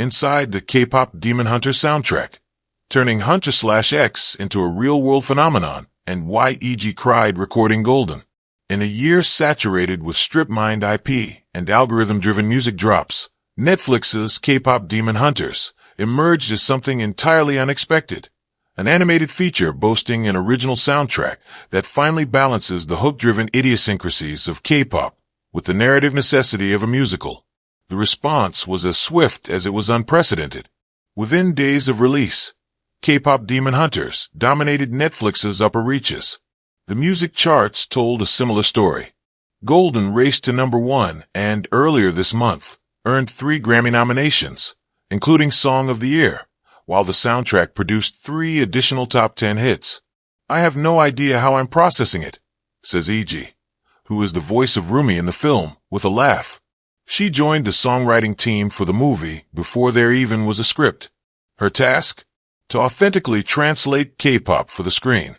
inside the K-pop Demon Hunter soundtrack, turning HuntrX into a real-world phenomenon, and why Ejae cried recording Golden. In a year saturated with strip-mined IP and algorithm-driven music drops, Netflix's K-pop Demon Hunters emerged as something entirely unexpected. An animated feature boasting an original soundtrack that finally balances the hook-driven idiosyncrasies of K-pop with the narrative necessity of a musical. The response was as swift as it was unprecedented. Within days of release, K-pop Demon Hunters dominated Netflix's upper reaches. The music charts told a similar story. Golden raced to #1 and, earlier this month, earned 3 Grammy nominations, including Song of the Year, while the soundtrack produced 3 additional top 10 hits. I have no idea how I'm processing it, says Ejae, who is the voice of Rumi in the film, with a laugh. She joined the songwriting team for the movie before there even was a script. Her task? To authentically translate K-pop for the screen.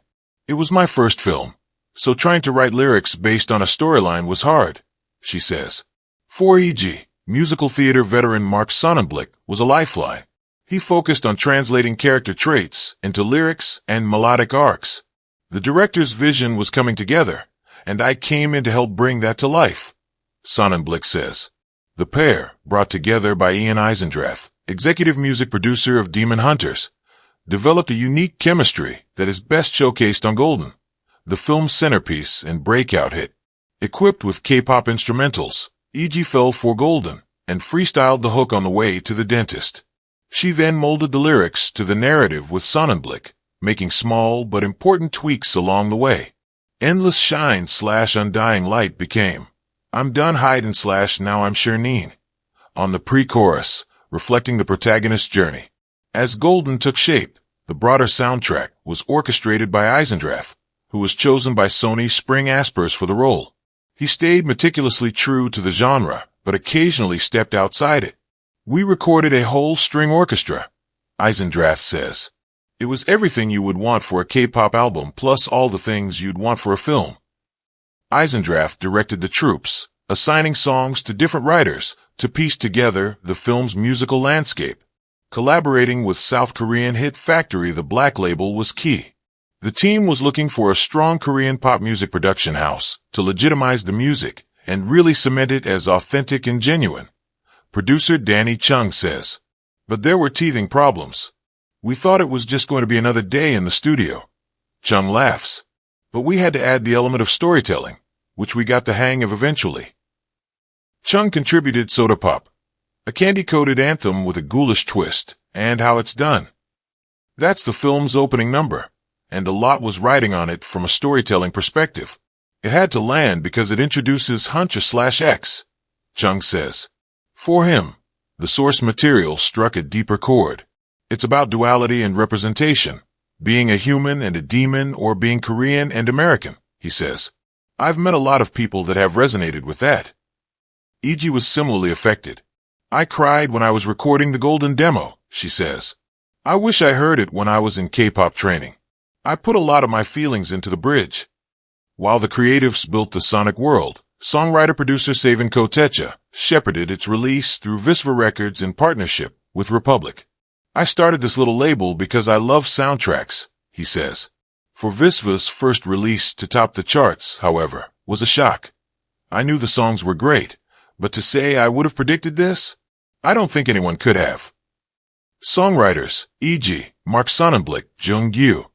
It was my first film, so trying to write lyrics based on a storyline was hard, she says. For Ejae, musical theater veteran Mark Sonnenblick was a lifeline. He focused on translating character traits into lyrics and melodic arcs. The director's vision was coming together, and I came in to help bring that to life, Sonnenblick says. The pair, brought together by Ian Eisendrath, executive music producer of Demon Hunters, developed a unique chemistry that is best showcased on Golden, the film's centerpiece and breakout hit. Equipped with K-pop instrumentals, Ejae fell for Golden and freestyled the hook on the way to the dentist. She then molded the lyrics to the narrative with Sonnenblick, making small but important tweaks along the way. Endless Shine/Undying Light became I'm Done Hidin' / Now I'm Shernine on the pre-chorus, reflecting the protagonist's journey. As Golden took shape, the broader soundtrack was orchestrated by Eisendrath, who was chosen by Sony Spring Aspers for the role. He stayed meticulously true to the genre, but occasionally stepped outside it. We recorded a whole string orchestra, Eisendrath says. It was everything you would want for a K-pop album plus all the things you'd want for a film. Eisendrath directed the troops, assigning songs to different writers to piece together the film's musical landscape. Collaborating with South Korean hit factory The Black Label was key. The team was looking for a strong Korean pop music production house to legitimize the music and really cement it as authentic and genuine. Producer Danny Chung says. But there were teething problems. We thought it was just going to be another day in the studio. Chung laughs. But we had to add the element of storytelling, which we got the hang of eventually. Chung contributed Soda Pop, a candy-coated anthem with a ghoulish twist, and How It's Done. That's the film's opening number, and a lot was riding on it from a storytelling perspective. It had to land because it introduces HuntrX, Chung says. For him, the source material struck a deeper chord. It's about duality and representation, being a human and a demon or being Korean and American, he says. I've met a lot of people that have resonated with that. Ejae was similarly affected. I cried when I was recording the Golden demo, she says. I wish I heard it when I was in K-pop training. I put a lot of my feelings into the bridge. While the creatives built the sonic world, songwriter-producer Savin Kotecha shepherded its release through Visva Records in partnership with Republic. I started this little label because I love soundtracks, he says. For Visva's first release to top the charts, however, was a shock. I knew the songs were great, but to say I would have predicted this? I don't think anyone could have. Songwriters, e.g., Mark Sonnenblick, Jung Gyu,